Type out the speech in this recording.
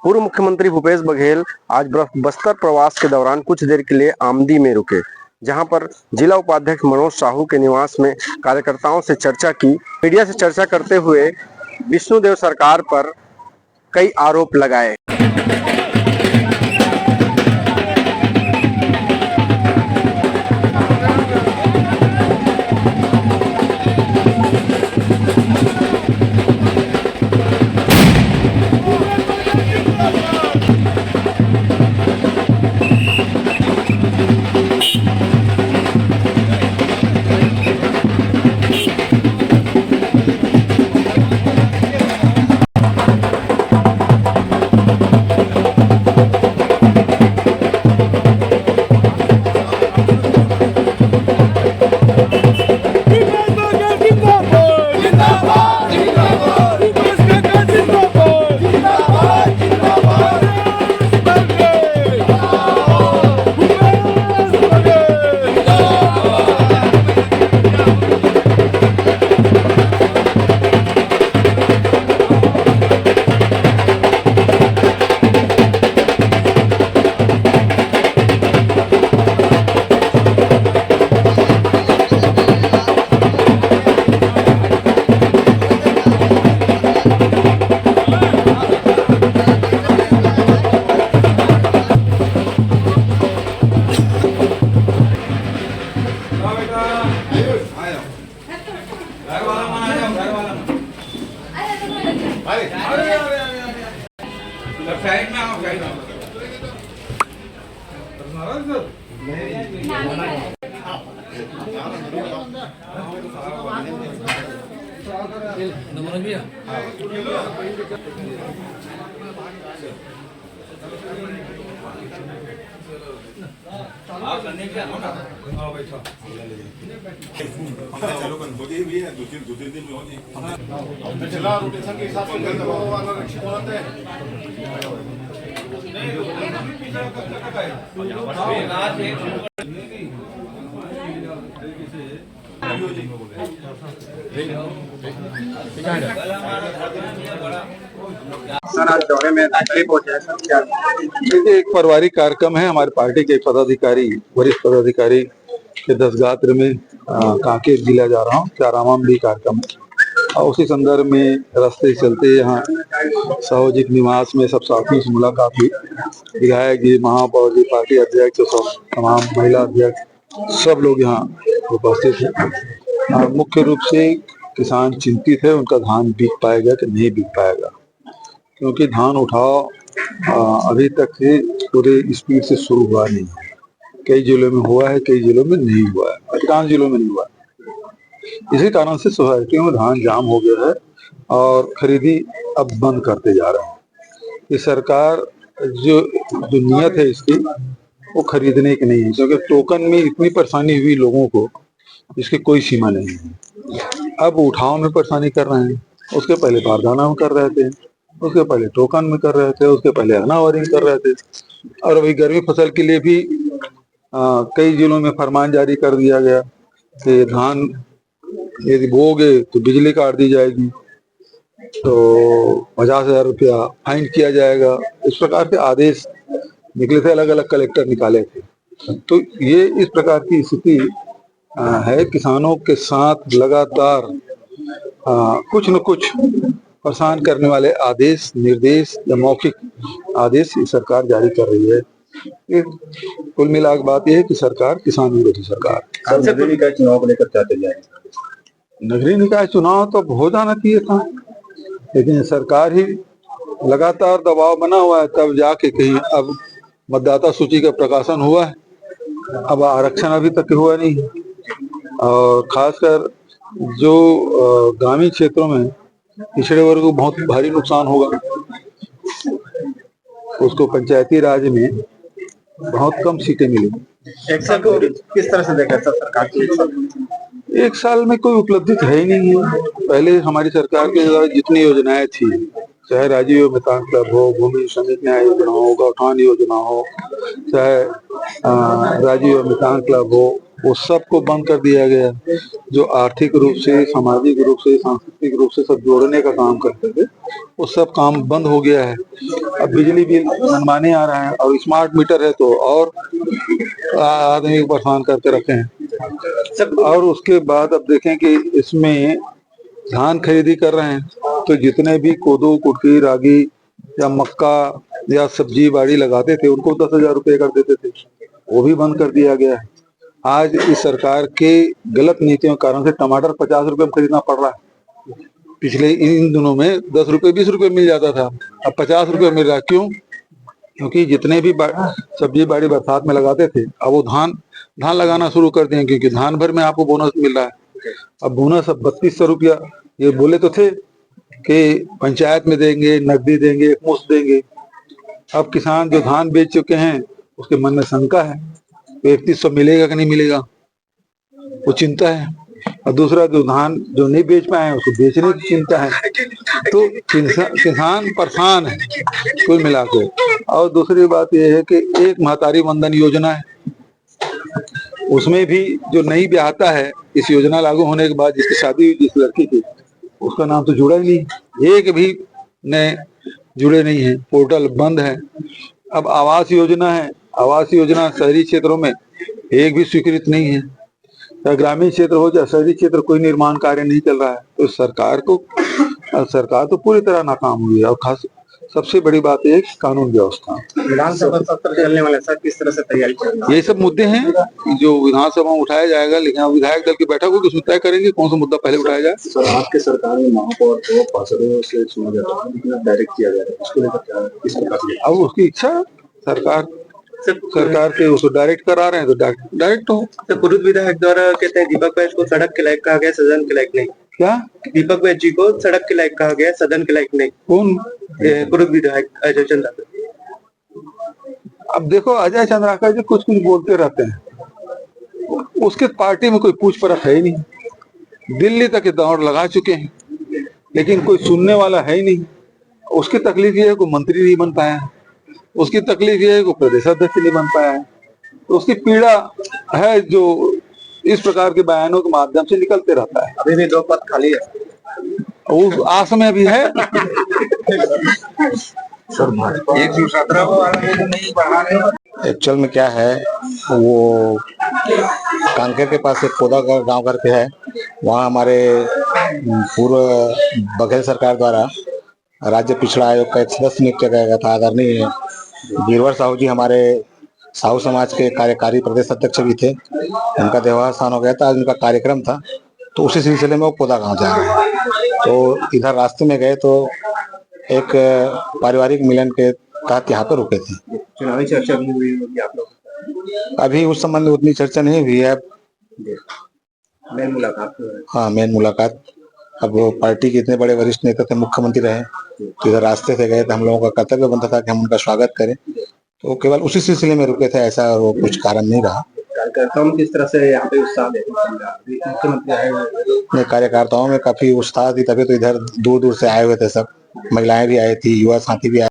पूर्व मुख्यमंत्री भूपेश बघेल आज बस्तर प्रवास के दौरान कुछ देर के लिए आमदी में रुके, जहां पर जिला उपाध्यक्ष मनोज साहू के निवास में कार्यकर्ताओं से चर्चा की। मीडिया से चर्चा करते हुए विष्णुदेव सरकार पर कई आरोप लगाए। साइड में आओ, साइड में चलो कल हो गई भी है, दो तीन दिन में हो जाएगी। चला रोटेशन के हिसाब से कर दो, वाला रक्षित होता है। सर आज दौरे में पहुंचे सर, क्या देखिए, एक पारिवारिक कार्यक्रम है। हमारे पार्टी के पदाधिकारी, वरिष्ठ पदाधिकारी के दसगात्र में कांकेर जिला जा रहा हूँ, चारामाम भी कार्यक्रम है। और उसी संदर्भ में रास्ते चलते यहाँ साहूजिक निवास में सब साथियों से मुलाकात हुई। विधायक जी, महापौर जी, पार्टी अध्यक्ष, सब तमाम महिला अध्यक्ष, सब लोग यहाँ उपस्थित हैं। और मुख्य रूप से किसान चिंतित है, उनका धान बिक पाएगा कि नहीं बिक पाएगा, क्योंकि धान उठाव अभी तक से पूरे स्पीड से शुरू हुआ नहीं है। कई जिलों में हुआ है, कई जिलों में नहीं हुआ है, अधिकांश जिलों में नहीं हुआ है। इसी कारण से सोसाइटियों में धान जाम हो गया है और खरीदी अब बंद करते जा रहे हैं। ये सरकार जो नियत है इसकी, वो खरीदने की नहीं है, क्योंकि टोकन में इतनी परेशानी हुई लोगों को, इसकी कोई सीमा नहीं है। अब उठाव में परेशानी कर रहे हैं, उसके पहले बारदाना में कर रहे थे, उसके पहले टोकन में कर रहे थे, उसके पहले अनावरिंग कर रहे थे। और अभी गर्मी फसल के लिए भी कई जिलों में फरमान जारी कर दिया गया कि धान यदि बोओगे तो बिजली काट दी जाएगी, तो 50,000 रुपया फाइन किया जाएगा। इस प्रकार के आदेश निकले थे, अलग अलग कलेक्टर निकाले थे। तो ये इस प्रकार की स्थिति है। किसानों के साथ लगातार कुछ न कुछ परेशान करने वाले आदेश, निर्देश या मौखिक आदेश सरकार जारी कर रही है। कुल मिला के बात यह है कि सरकार किसान विरोधी सरकार। नगरीय निकाय चुनाव को लेकर क्या तैयारी? नगरीय निकाय चुनाव तो हो जाना चाहिए था, लेकिन सरकार ही लगातार दबाव बना हुआ है, तब जाके कहीं अब मतदाता सूची का प्रकाशन हुआ है। अब आरक्षण अभी तक हुआ नहीं है, और खासकर जो ग्रामीण क्षेत्रों में पिछड़े वर्ग को बहुत भारी नुकसान होगा। उसको पंचायती राज में बहुत कम सीटें मिली। एक साल को किस तरह से देखा था सरकार की? एक साल में कोई उपलब्धि तो है ही नहीं है। पहले हमारी सरकार के द्वारा जितनी योजनाएं थी, चाहे राजीव मितान क्लब हो, भूमि श्रमिक न्याय योजना हो, गौठान योजना हो, चाहे राजीव मितान क्लब हो, वो सबको बंद कर दिया गया। जो आर्थिक रूप से, सामाजिक रूप से, सांस्कृतिक रूप से सब जोड़ने का काम करते थे, वो सब काम बंद हो गया है। अब बिजली बिल मनमाने आ रहा है और स्मार्ट मीटर है तो और आदमी को परेशान करके रखे हैं। और उसके बाद अब देखें कि इसमें धान खरीदी कर रहे हैं तो जितने भी कोदो, कुटकी, रागी या मक्का या सब्जी बाड़ी लगाते थे उनको 10,000 रुपये कर देते थे, वो भी बंद कर दिया गया है। आज इस सरकार के गलत नीतियों के कारण से टमाटर 50 रुपये में खरीदना पड़ रहा है। पिछले इन दिनों में 10 रुपये 20 रुपये मिल जाता था, अब 50 रुपये मिल रहा है। क्यों? क्योंकि जितने भी सब्जी बाड़ी बरसात में लगाते थे अब वो धान लगाना शुरू कर दिए, क्योंकि धान भर में आपको बोनस मिल रहा है। अब बोनस अब 3200 रुपया, ये बोले तो थे कि पंचायत में देंगे, नकदी देंगे, मुफ्त देंगे। अब किसान जो धान बेच चुके हैं उसके मन में शंका है, 3100 मिलेगा कि नहीं मिलेगा, वो चिंता है। और दूसरा जो धान जो नहीं बेच पाए उसको बेचने की चिंता है। तो किसान परेशान है कुल मिला के। और दूसरी बात यह है कि एक महतारी वंदन योजना है, उसमें भी जो नई ब्याहता है, इस योजना लागू होने के बाद जिसकी शादी हुई जिस लड़की की, उसका नाम तो जुड़ा ही नहीं, एक भी नए जुड़े नहीं है, पोर्टल बंद है। अब आवास योजना है, आवास योजना शहरी क्षेत्रों में एक भी स्वीकृत नहीं है। या ग्रामीण क्षेत्र हो या शहरी क्षेत्र, कोई निर्माण कार्य नहीं चल रहा है। तो सरकार तो पूरी तरह नाकाम हुई है। और खास सबसे बड़ी बात है कानून व्यवस्था। विधानसभा सत्र चलने वाले सर, किस तरह से तैयारी चल रही है? ये सब मुद्दे हैं जो विधानसभा में उठाया जाएगा, लेकिन विधायक दल की बैठक होगी, उसमें तय करेंगे कौन सा मुद्दा पहले उठाया जाए। सर, आपके सरकार में महापौर को पार्षदों से चुना जाता है, लेकिन डायरेक्ट किया जा रहा है, इसको लेकर क्या किस प्रकार से? अब उसकी इच्छा, सरकार के उसको डायरेक्ट करा रहे हैं तो डायरेक्ट हो। तो पूर्व विधायक द्वारा कहते हैं दीपक बैज को सड़क के लायक कहा गया, सदन के लायक नहीं। क्या? दीपक बैज जी को सड़क के लायक कहा गया, सदन के लायक नहीं। कौन? पूर्व विधायक अजय चंद्रा। अब देखो, अजय चंद्राकर जी कुछ बोलते रहते हैं, उसके पार्टी में कोई पूछ परख है ही नहीं। दिल्ली तक दौड़ लगा चुके हैं, लेकिन कोई सुनने वाला है ही नहीं। उसकी तकलीफ ये है कि मंत्री नहीं बन पाया है, उसकी तकलीफ ये है कि प्रदेश अध्यक्ष नहीं बन पाया है। तो उसकी पीड़ा है जो इस प्रकार के बयानों के माध्यम से निकलते रहता है। अभी भी 2 पद खाली है, वो आस में भी है। एक्चुअल में क्या है, वो कांकेर के पास एक कोदा गांव करके है, वहाँ हमारे पूर्व बघेल सरकार द्वारा राज्य पिछड़ा आयोग का एक सदस्य नियुक्त किया गया था, आदरणीय वीरवर साहू जी हमारे साहू समाज के कार्यकारी प्रदेश अध्यक्ष भी थे। उनका देहावसान हो गया था, आज उनका कार्यक्रम था, तो उसी सिलसिले में वो कोदा गांव जा रहे हैं। तो इधर रास्ते में गए तो एक पारिवारिक मिलन के तहत यहाँ पे रुके थे। चुनावी चर्चा भी हुई होगी आप लोग? अभी उस संबंध में उतनी चर्चा नहीं हुई है। मेन मुलाकात हुई है। हाँ, मेन मुलाकात। अब वो पार्टी के इतने बड़े वरिष्ठ नेता थे, मुख्यमंत्री रहे, तो इधर रास्ते से गए तो हम लोगों का कर्तव्य बनता था कि हम उनका स्वागत करें, तो केवल उसी सिलसिले में रुके थे, ऐसा वो कुछ कारण नहीं रहा। कार्यकर्ताओं किस तरह से यहाँ पे उत्साह मुख्यमंत्री आए हुए? कार्यकर्ताओं में काफी उत्साह थी, तभी तो इधर दूर दूर से आए हुए थे सब। महिलाएं भी आई थी, युवा साथी भी आए।